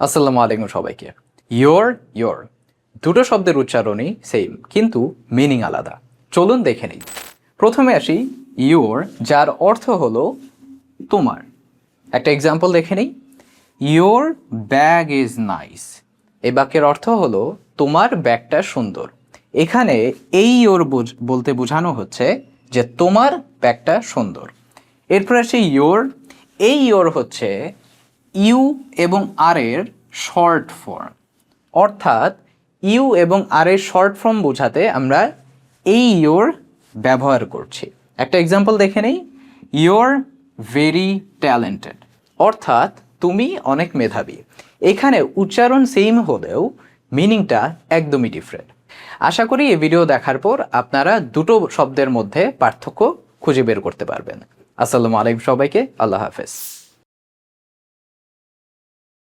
আসসালামু আলাইকুম সবাইকে। ইয়োর দুটো শব্দের উচ্চারণই সেম, কিন্তু মিনিং আলাদা। চলুন দেখে নিই। প্রথমে আসি ইয়োর, যার অর্থ হলো তোমার। একটা এক্সাম্পল দেখে নিই। Your bag is nice. এই বাক্যের অর্থ হলো তোমার ব্যাগটা সুন্দর। এখানে এই ইয়োর বলতে বোঝানো হচ্ছে যে তোমার ব্যাগটা সুন্দর। এরপর আসি ইয়োর। এই ইয়োর হচ্ছে ইউ এবং আর এর শর্ট ফর্ম, অর্থাৎ ইউ এবং আর এর শর্ট ফর্ম বোঝাতে আমরা এই ইয়োর ব্যবহার করছি। একটা এক্সাম্পল দেখে নেই। ইয়োর ভেরি ট্যালেন্টেড, অর্থাৎ তুমি অনেক মেধাবী। এখানে উচ্চারণ সেম হলেও মিনিংটা একদমই ডিফারেন্ট। আশা করি এই ভিডিও দেখার পর আপনারা দুটো শব্দের মধ্যে পার্থক্য খুঁজে বের করতে পারবেন। আসসালামু আলাইকুম সবাইকে, আল্লাহ হাফেজ।